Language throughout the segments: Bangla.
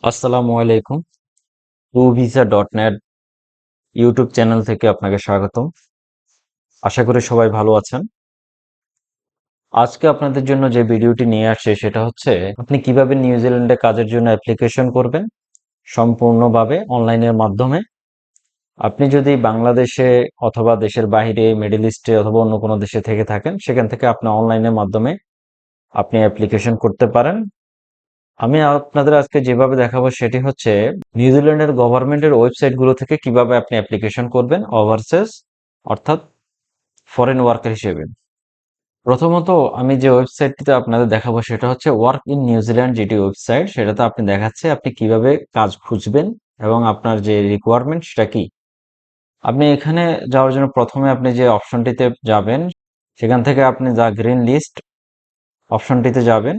আসসালামু আলাইকুম। visa.net ইউটিউব চ্যানেল থেকে আপনাকে স্বাগতম। আশা করি সবাই ভালো আছেন। আজকে আপনাদের জন্য যে ভিডিওটি নিয়ে আসছে সেটা হচ্ছে আপনি কিভাবে নিউজিল্যান্ডে কাজের জন্য অ্যাপ্লিকেশন করবেন সম্পূর্ণভাবে অনলাইনের মাধ্যমে। আপনি যদি বাংলাদেশে অথবা দেশের বাইরে, মিডল ইস্টে অথবা অন্য কোনো দেশে থেকে থাকেন, সেখান থেকে আপনি অনলাইনের মাধ্যমে আপনি অ্যাপ্লিকেশন করতে পারেন। আমি আপনাদের আজকে যেভাবে দেখাবো সেটি হচ্ছে নিউজিল্যান্ডের গভর্নমেন্টের ওয়েবসাইটগুলো থেকে কিভাবে আপনি অ্যাপ্লিকেশন করবেন ওভারসিজ, অর্থাৎ ফরেন ওয়ার্কার হিসেবে। প্রথমত আমি যে ওয়েবসাইটটিতে আপনাদের দেখাবো সেটা হচ্ছে ওয়ার্ক ইন নিউজিল্যান্ড, যেটি ওয়েবসাইট, সেটাতে আপনি দেখাচ্ছে আপনি কিভাবে কাজ খুঁজবেন এবং আপনার যে রিকোয়ারমেন্ট সেটা কি। আপনি এখানে যাওয়ার জন্য প্রথমে আপনি যে অপশনটিতে যাবেন, সেখান থেকে আপনি যা গ্রিন লিস্ট অপশনটিতে যাবেন।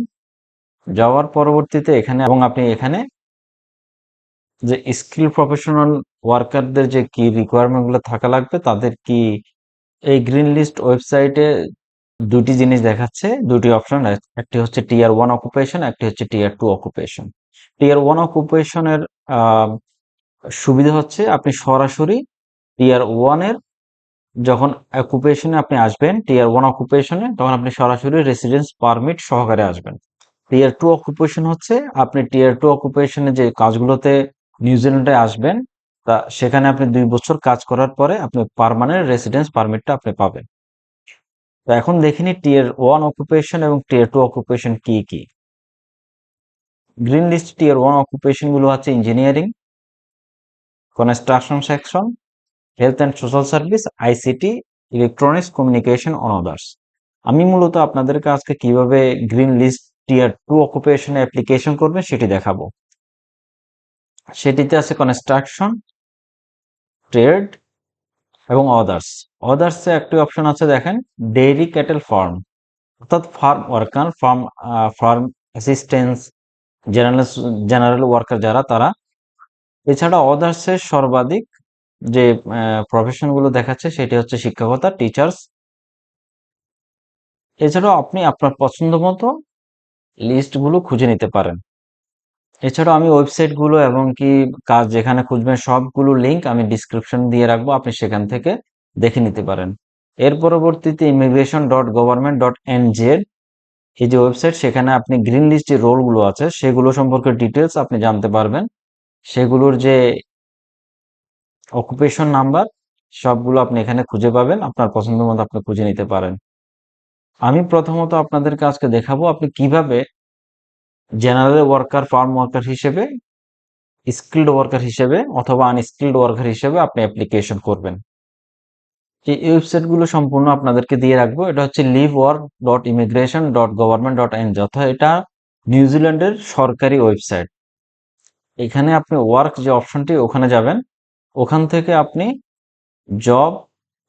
যাওয়ার পরবর্তীতে এখানে এবং আপনি এখানে যে স্কিল প্রফেশনাল ওয়ার্কারদের যে কি রিকোয়ারমেন্ট গুলো থাকা লাগবে, তাদের কি এই গ্রিন লিস্ট ওয়েবসাইটে দুটি জিনিস দেখাচ্ছে, দুটি অপশন। একটি হচ্ছে টিয়ার 1 অকুপেশন, একটি হচ্ছে টিয়ার 2 অকুপেশন। টিয়ার 1 অকুপেশনের সুবিধা হচ্ছে আপনি সরাসরি টিয়ার 1 এর যখন অকুপেশনে আপনি আসবেন, টিয়ার 1 অকুপেশনে, তখন আপনি সরাসরি রেসিডেন্স পারমিট সহকারে আসবেন। টিয়ার 2 অকুপেশন হচ্ছে আপনি টিয়ার 2 অকুপেশনে যে কাজগুলোতে নিউজিল্যান্ডে আসবেন, তা সেখানে আপনি 2 বছর কাজ করার পরে আপনি পার্মানেন্ট রেসিডেন্স পারমিটটা আপনি পাবেন। তো এখন দেখিনি টিয়ার 1 অকুপেশন এবং টিয়ার 2 অকুপেশন কি কি। গ্রিন লিস্ট টিয়ার 1 অকুপেশন গুলো হচ্ছে engineering, construction section, health and social service, ICT, electronics, communication on others. আমি মূলত আপনাদেরকে আজকে কিভাবে গ্রিন লিস্ট টিয়ার 2 অকুপেশনে অ্যাপ্লিকেশন করবেন সেটি দেখাবো। সেটিতে আছে কনস্ট্রাকশন, ট্রেড এবং আদার্স। আদার্সে একটি অপশন আছে, দেখেন, ডেইরি ক্যাটেল ফার্ম, অর্থাৎ farm worker, farm assistance, general general worker যারা, তারা। এছাড়া অদার্সের সর্বাধিক যে প্রফেশন গুলো দেখাচ্ছে সেটি হচ্ছে শিক্ষকতা, টিচার্স। এছাড়াও আপনি আপনার পছন্দ মতো লিস্ট গুলো খুঁজে নিতে পারেন। এছাড়াও আমি ওয়েবসাইট গুলো এবং কি কাজ যেখানে খুঁজবেন সবগুলো লিংক আমি ডিসক্রিপশন দিয়ে রাখবো, আপনি সেখান থেকে দেখে নিতে পারেন। এর পরবর্তীতে immigration.government.nz এই যে ওয়েবসাইট, সেখানে আপনি গ্রিন লিস্ট যে রোল গুলো আছে সেগুলো সম্পর্কে ডিটেলস আপনি জানতে পারবেন। সেগুলোর যে অকুপেশন নাম্বার সবগুলো আপনি এখানে খুঁজে পাবেন, আপনার পছন্দ মতো আপনি খুঁজে নিতে পারেন। আমি প্রথমত আপনাদেরকে আজকে দেখাবো আপনি কিভাবে জেনারেল ওয়ার্কার, ফার্ম ওয়ার্কার হিসেবে, স্কিল্ড ওয়ার্কার হিসেবে অথবা আনস্কিল্ড ওয়ার্কার হিসেবে আপনি অ্যাপ্লিকেশন করবেন। এই ওয়েবসাইট গুলো সম্পূর্ণ আপনাদেরকে দিয়ে রাখবো। এটা হচ্ছে livework.immigration.government.nz, অর্থাৎ এটা নিউজিল্যান্ডের সরকারি ওয়েবসাইট। এখানে আপনি ওয়ার্ক যে অপশনটি, ওখানে যাবেন। ওখান থেকে আপনি জব,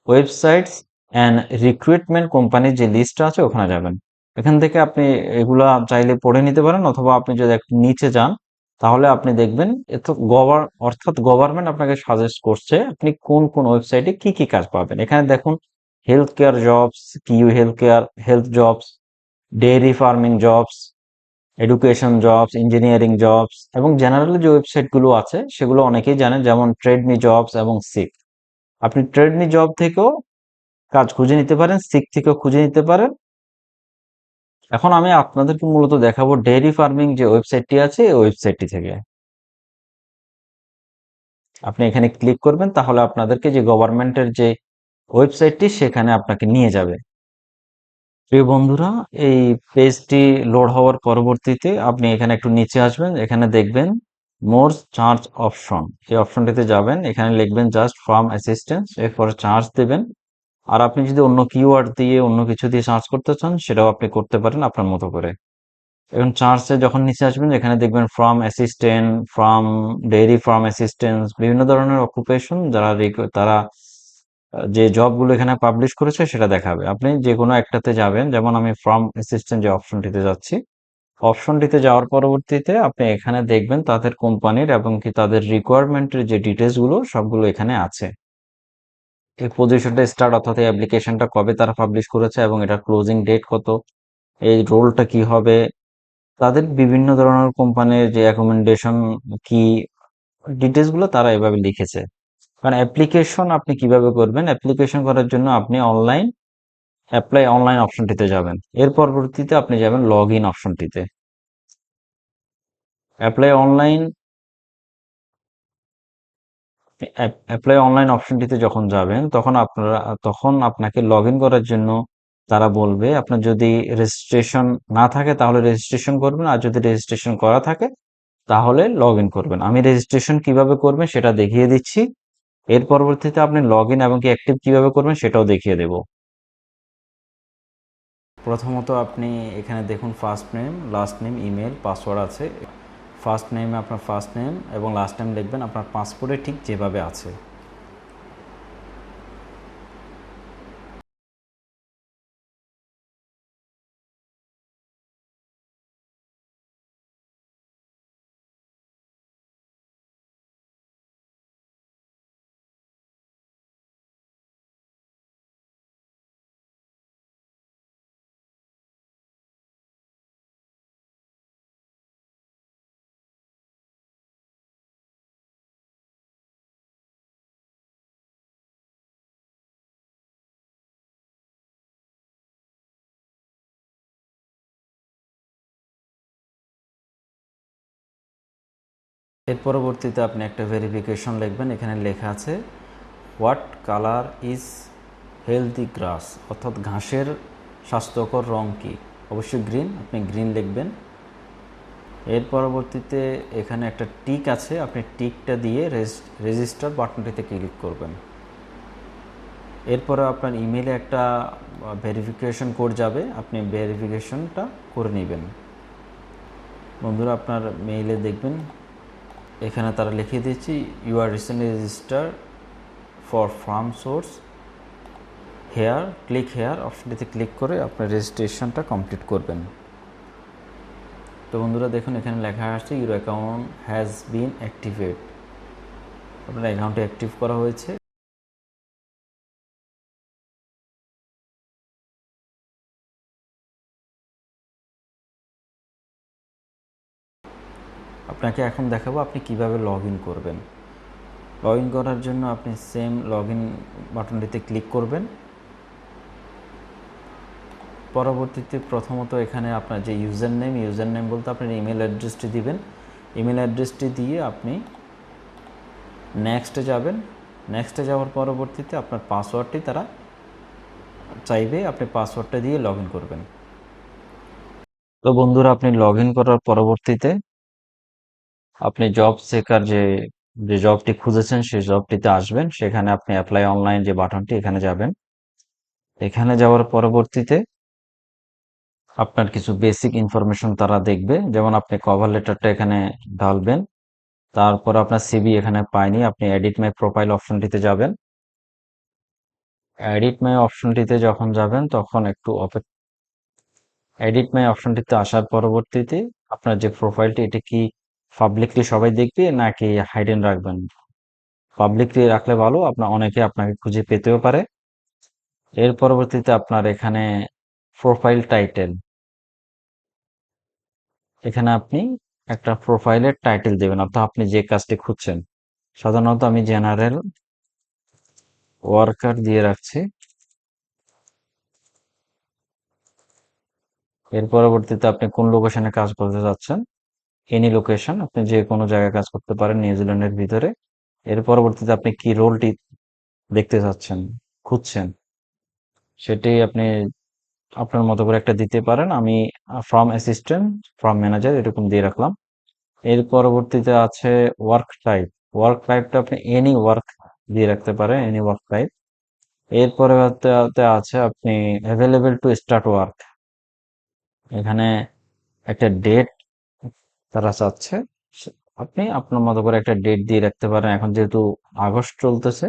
ওয়েবসাইটস অ্যান্ড রিক্রুটমেন্ট কোম্পানির যে লিস্ট আছে ওখানে যাবেন। এখান থেকে আপনি এগুলা চাইলে পড়ে নিতে পারেন, অথবা আপনি যদি একটু নিচে যান তাহলে আপনি দেখবেন এত অর্থাৎ গভর্নমেন্ট আপনাকে সাজেস্ট করছে আপনি কোন কোন ওয়েবসাইটে কি কি কাজ পাবেন। এখানে দেখুন, হেলথ কেয়ার জবস, কিউ health care health jobs, dairy farming jobs, education jobs, engineering jobs, এবং জেনারেল যে ওয়েবসাইট গুলো আছে সেগুলো অনেকেই জানেন, যেমন ট্রেডমি জবস এবং সিক। আপনি ট্রেডমি জব থেকেও কাজ খুঁজে নিতে পারেন, সিক থেকেও খুঁজে নিতে পারেন। এখন আমি আপনাদেরকে মূলত দেখাবো ডেইরি ফার্মিং যে ওয়েবসাইটটি আছে এই ওয়েবসাইটটি থেকে। আপনি এখানে ক্লিক করবেন, তাহলে আপনাদেরকে যে গভর্নমেন্টের যে ওয়েবসাইটটি সেখানে আপনাকে নিয়ে যাবে। প্রিয় বন্ধুরা, এই পেজটি লোড হওয়ার পরবর্তীতে আপনি এখানে একটু নিচে আসবেন, এখানে দেখবেন মোর চার্জ অপশন, এই অপশনটিতে যাবেন। এখানে লিখবেন জাস্ট ফার্ম অ্যাসিস্ট্যান্স, এরপরে চার্জ দেবেন। আর আপনি যদি অন্য কিওয়ার্ড দিয়ে অন্য কিছু দিয়ে সার্চ করতে চান সেটাও আপনি করতে পারেন আপনার মতো করে। এখন চার্চে যখন নিচে আসবেন, এখানে দেখবেন farm assistant, farm, dairy farm assistant, বিভিন্ন ধরনের অকুপেশন যারা তারা যে জবগুলো এখানে পাবলিশ করেছে সেটা দেখাবে। আপনি যে কোনো একটাতে যাবেন, যেমন আমি ফার্ম অ্যাসিস্ট্যান্ট যে অপশনটিতে যাচ্ছি। অপশনটিতে যাওয়ার পরবর্তীতে আপনি এখানে দেখবেন তাদের কোম্পানির এবং কি তাদের রিকোয়ারমেন্টের যে ডিটেলস গুলো সবগুলো এখানে আছে। এই পজিশনটা স্টার্ট, অর্থাৎ এই অ্যাপ্লিকেশনটা কবে তারা পাবলিশ করেছে এবং এটা ক্লোজিং ডেট কত, এই রোলটা কি হবে, তাদের বিভিন্ন ধরনের কোম্পানির যে অ্যাকোমোডেশন কি ডিটেলস গুলো তারা এভাবে লিখেছে। কারণ অ্যাপ্লিকেশন আপনি কিভাবে করবেন, অ্যাপ্লিকেশন করার জন্য আপনি অ্যাপ্লাই অনলাইন অপশনটিতে যাবেন। এর পরবর্তীতে আপনি যাবেন লগ ইন অপশনটিতে। অ্যাপ্লাই অনলাইন অ্যাপ্লাই অনলাইন অপশনটিতে যখন যাবেন তখন আপনাকে লগ ইন করার জন্য তারা বলবে। আপনার যদি রেজিস্ট্রেশন না থাকে তাহলে রেজিস্ট্রেশন করবেন, আর যদি রেজিস্ট্রেশন করা থাকে তাহলে লগ ইন করবেন। আমি রেজিস্ট্রেশন কিভাবে করবেন সেটা দেখিয়ে দিচ্ছি। এর পরবর্তীতে আপনি লগ ইন এবং কি অ্যাক্টিভ কিভাবে করবেন সেটাও দেখিয়ে দেব। প্রথমত আপনি এখানে দেখুন first name, last name, email, password আছে। ফার্স্ট নেমে আপনার ফার্স্ট নেম এবং লাস্ট নেম লিখবেন আপনার পাসপোর্টে ঠিক যেভাবে আছে। এর পরবর্তীতে আপনি একটা ভেরিফিকেশন লিখবেন। এখানে লেখা আছে হোয়াট কালার ইজ হেলদি গ্রাস, অর্থাৎ ঘাসের স্বাস্থ্যকর রং কী। অবশ্যই গ্রিন, আপনি গ্রিন লিখবেন। এর পরবর্তীতে এখানে একটা টিক আছে, আপনি টিকটা দিয়ে রেজিস্টার বাটনটিতে ক্লিক করবেন। এরপরে আপনার ইমেলে একটা ভেরিফিকেশন কোড যাবে, আপনি ভেরিফিকেশনটা করে নেবেন। বন্ধুরা আপনার মেইলে দেখবেন এখানে তারা লিখে দিয়েছি you are recently register for farm source here, click here অপশনটিতে ক্লিক করে আপনার রেজিস্ট্রেশনটা কমপ্লিট করবেন। তো বন্ধুরা দেখুন এখানে লেখা আসছে your account has been activate, আপনার অ্যাকাউন্টটি অ্যাক্টিভ করা হয়েছে। আপনাকে এখন দেখাবো আপনি কিভাবে লগ ইন করবেন। লগ ইন করার জন্য আপনি সেম লগ ইন বাটনটিতে ক্লিক করবেন। পরবর্তীতে প্রথমত এখানে আপনার যে ইউজার নেম বলতে আপনার ইমেল অ্যাড্রেসটি দিবেন। ইমেল অ্যাড্রেসটি দিয়ে আপনি নেক্সটে যাবেন। নেক্সটে যাওয়ার পরবর্তীতে আপনার পাসওয়ার্ডটি তারা চাইবে, আপনি পাসওয়ার্ডটা দিয়ে লগ ইন করবেন। তো বন্ধুরা আপনি লগ ইন করার পরবর্তীতে আপনি জব সেকার যে জবটি খুঁজেছেন সেই জবটিতে আসবেন। সেখানে আপনি অ্যাপ্লাই অনলাইন যে বাটনটি এখানে যাবেন। এখানে যাওয়ার পরবর্তীতে আপনার কিছু বেসিক ইনফরমেশন তারা দেখবে, যেমন আপনি কভার লেটারটা এখানে ঢালবেন। তারপর আপনার সিভি এখানে পায়নি, আপনি এডিট মাই প্রোফাইল অপশনটিতে যাবেন। এডিট মাই অপশনটিতে যখন যাবেন তখন একটু এডিট মাই অপশনটিতে আসার পরবর্তীতে আপনার যে প্রোফাইলটি এটা কি পাবলিকলি সবাই দেখবে নাকি হাইডেন রাখবেন। পাবলিকলি রাখলে ভালো, অনেকে আপনাকে খুঁজে পেতেও পারে। এর পরবর্তীতে আপনার এখানে প্রোফাইল টাইটেল, এখানে আপনি একটা প্রোফাইলের টাইটেল দেবেন, অর্থাৎ আপনি যে কাজটি খুঁজছেন। সাধারণত আমি জেনারেল ওয়ার্কার দিয়ে রাখছি। এর পরবর্তীতে আপনি কোন লোকেশনে কাজ করতে যাচ্ছেন, এনি লোকেশন, আপনি যে কোনো জায়গায় কাজ করতে পারেন নিউজিল্যান্ডের ভিতরে। এর পরবর্তীতে আপনি কি রোলটি দেখতে চাচ্ছেন, খুঁজছেন, সেটি আপনি আপনার মতো করে একটা দিতে পারেন। আমি ফ্রম অ্যাসিস্ট্যান্ট, ফ্রম ম্যানেজার এরকম দিয়ে রাখলাম। এর পরবর্তীতে আছে ওয়ার্ক টাইপ। ওয়ার্ক টাইপটা আপনি এনি ওয়ার্ক দিয়ে রাখতে পারেন, এনি ওয়ার্ক টাইপ। এর পরবর্তীতে আছে আপনি অ্যাভেলেবল টু স্টার্ট ওয়ার্ক, এখানে একটা ডেট তারা চাচ্ছে, আপনি আপনার মতো করে একটা ডেট দিয়ে রাখতে পারেন। এখন যেহেতু আগস্ট চলতেছে,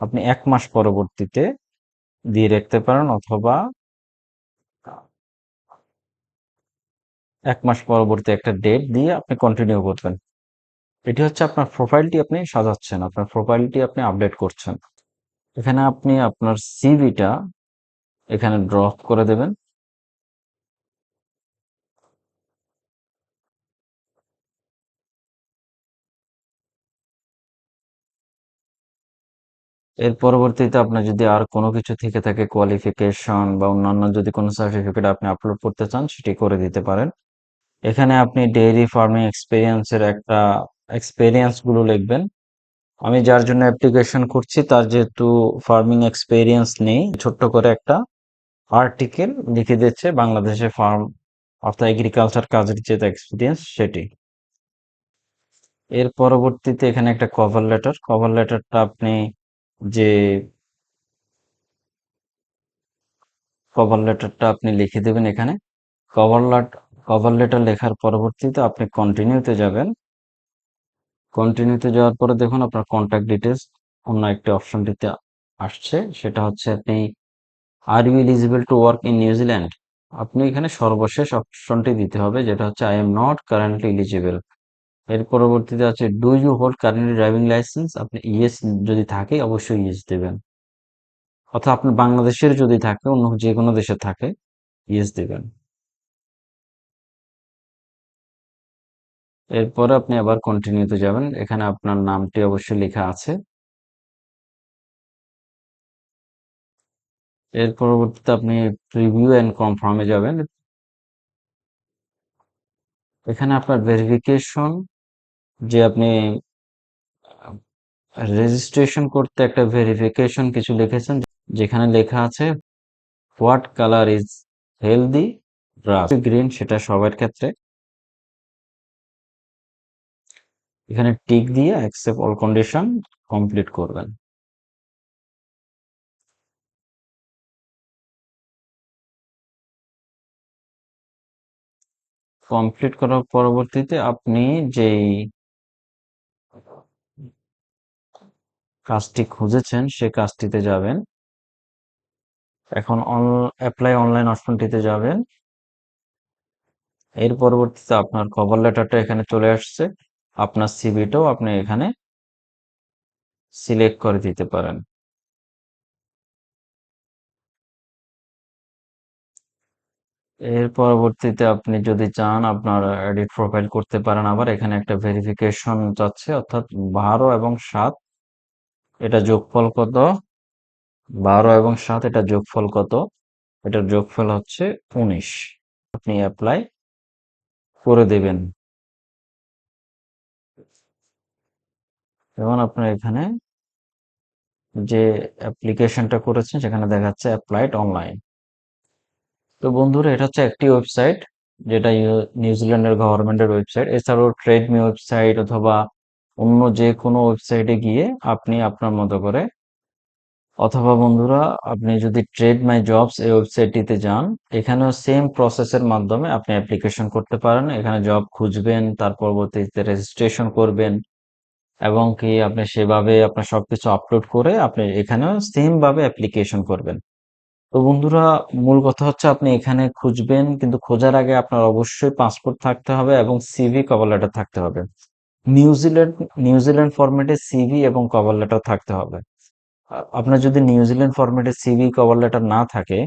আপনি 1 মাস পরবর্তীতে দিয়ে রাখতে পারেন, অথবা 1 মাস পরবর্তী একটা ডেট দিয়ে আপনি কন্টিনিউ করবেন। এটি হচ্ছে আপনার প্রোফাইলটি আপনি সাজাচ্ছেন, আপনার প্রোফাইলটি আপনি আপডেট করছেন। এখানে আপনি আপনার সিভিটা এখানে ড্রপ করে দেবেন। এর পরবর্তীতে আপনার যদি আর কোনো কিছু থেকে থাকে, কোয়ালিফিকেশন বা অন্যান্য যদি কোনো সার্টিফিকেট আপনি আপলোড করতে চান, সেটি করে দিতে পারেন। এখানে আপনি ডেইরি ফার্মিং এক্সপেরিয়েন্সের একটা এক্সপেরিয়েন্স গুলো লিখবেন। আমি যার জন্য অ্যাপ্লিকেশন করছি তার যেহেতু ফার্মিং এক্সপেরিয়েন্স নেই, ছোট্ট করে একটা আর্টিকেল লিখে দিচ্ছে বাংলাদেশে ফার্ম অর্থাৎ এগ্রিকালচার কাজের যে এক্সপিরিয়েন্স সেটি। এর পরবর্তীতে এখানে একটা কভার লেটারটা আপনি যে লিখে দেবেন এখানে। কভার লেট কভার লেটার লেখার পরবর্তীতে আপনি কন্টিনিউতে যাবেন। কন্টিনিউতে যাওয়ার পরে দেখুন আপনার কন্ট্যাক্ট ডিটেলস অন্য একটি অপশনটিতে আসছে, সেটা হচ্ছে আপনি are you eligible to work in New Zealand. আপনি এখানে সর্বশেষ অপশনটি দিতে হবে, যেটা হচ্ছে I am not currently eligible. এর পরবর্তীতে আছে do you hold currently driving licence. আপনি ইয়েস যদি থাকে অবশ্যই ইয়েস দেবেন, অর্থাৎ আপনার বাংলাদেশের যদি থাকে, অন্য যে কোনো দেশে থাকে ইয়েস দেবেন। এরপরে আপনি আবার কন্টিনিউতে যাবেন, এখানে আপনার নামটি অবশ্যই লেখা আছে। এর পরবর্তীতে আপনি প্রিভিউ এন্ড কনফার্মে যাবেন। এখানে আপনার ভেরিফিকেশন যে আপনি রেজিস্ট্রেশন করতে একটা ভেরিফিকেশন কিছু লিখেছেন, যেখানে লেখা আছে what colour is healthy glass, green, সেটা সবার ক্ষেত্রে। এখানে টিক দিয়ে অ্যাকসেপ্ট অল কন্ডিশন কমপ্লিট করবেন। কমপ্লিট করার পরবর্তীতে আপনি যেই কাজটি খুঁজেছেন সে কাজটিতে যাবেন। এখন অ্যাপ্লাই অনলাইন অপশনটিতে যাবেন। এর পরবর্তীতে আপনার কভার লেটারটা এখানে চলে আসছে, আপনার সিভিটাও আপনি এখানে সিলেক্ট করে দিতে পারেন। এর পরবর্তীতে আপনি যদি চান আপনার এডিট প্রোফাইল করতে পারেন। আবার এখানে একটা ভেরিফিকেশন চাচ্ছে, অর্থাৎ 12 এবং 7 এটা যোগফল কত, 12 এবং 7 এটা যোগফল কত, এটার যোগফল হচ্ছে 19। আপনি অ্যাপ্লাই করে দেবেন। যেমন আপনার এখানে যে অ্যাপ্লিকেশনটা করেছেন সেখানে দেখাচ্ছে অ্যাপ্লাইড অনলাইন। তো বন্ধুরা, এটা হচ্ছে একটি ওয়েবসাইট, যেটা নিউজিল্যান্ডের গভর্নমেন্টের ওয়েবসাইট। এছাড়াও ট্রেডমি ওয়েবসাইট অথবা অন্য যে কোনো ওয়েবসাইটে গিয়ে আপনি আপনার মতো করে, অথবা বন্ধুরা আপনি যদি ট্রেড মাই জবস এই ওয়েবসাইটটিতে যান, এখানেও সেম প্রসেসের মাধ্যমে আপনি অ্যাপ্লিকেশন করতে পারেন। এখানে জব খুঁজবেন, তার পরবর্তীতে রেজিস্ট্রেশন করবেন, এবং কি আপনি সেভাবে আপনার সবকিছু আপলোড করে আপনি এখানেও সেম ভাবে অ্যাপ্লিকেশন করবেন। তো বন্ধুরা, মূল কথা হচ্ছে আপনি এখানে খুঁজবেন, কিন্তু খোঁজার আগে আপনার অবশ্যই পাসপোর্ট থাকতে হবে এবং সিভি কভার লেটার থাকতে হবে। নিউজিল্যান্ড নিউজিল্যান্ড ফরম্যাটে সিভি এবং কভার লেটার থাকতে হবে। আপনার যদি নিউজিল্যান্ড ফরম্যাটে সিভি কভার লেটার না থাকে,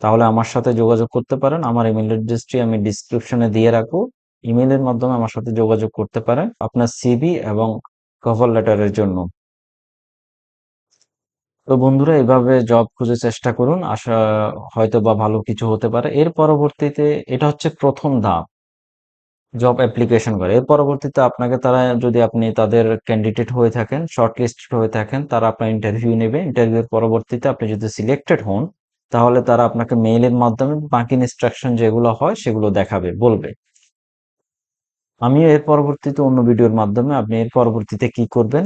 তাহলে আমার সাথে যোগাযোগ করতে পারেন। আমার ইমেল অ্যাড্রেসটি আমি ডিসক্রিপশনে দিয়ে রাখবো। ইমেলের মাধ্যমে আমার সাথে যোগাযোগ করতে পারেন আপনার সিভি এবং কভার লেটারের জন্য। তো বন্ধুরা, এভাবে জব খুঁজে চেষ্টা করুন, আশা হয়তো বা ভালো কিছু হতে পারে। এর পরবর্তীতে এটা হচ্ছে প্রথম ধাপ, জব অ্যাপ্লিকেশন করে। এর পরবর্তীতে আপনাকে তারা, যদি আপনি তাদের ক্যান্ডিডেট হয়ে থাকেন, শর্ট লিস্টেড হয়ে থাকেন, তারা আপনার ইন্টারভিউ নেবে। ইন্টারভিউর পরবর্তীতে আপনি যদি সিলেক্টেড হন, তাহলে তারা আপনাকে মেইলের মাধ্যমে বাকি ইনস্ট্রাকশন যেগুলো হয় সেগুলো দেখাবে, বলবে। আমিও এর পরবর্তীতে অন্য ভিডিওর মাধ্যমে আপনি এর পরবর্তীতে কি করবেন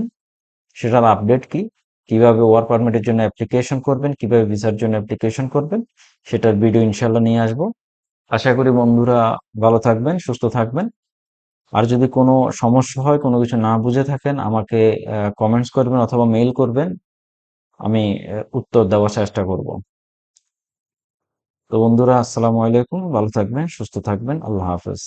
সেটার আপডেট কি, কিভাবে ওয়ার্ক পারমিটের জন্য অ্যাপ্লিকেশন করবেন, কিভাবে ভিসার জন্য অ্যাপ্লিকেশন করবেন, সেটার ভিডিও ইনশাল্লাহ নিয়ে আসবো। আশা করি বন্ধুরা ভালো থাকবেন, সুস্থ থাকবেন। আর যদি কোনো সমস্যা হয়, কোনো কিছু না বুঝে থাকেন, আমাকে কমেন্টস করবেন অথবা মেইল করবেন, আমি উত্তর দেওয়ার চেষ্টা করব। তো বন্ধুরা, আসসালামু আলাইকুম, ভালো থাকবেন, সুস্থ থাকবেন, আল্লাহ হাফেজ।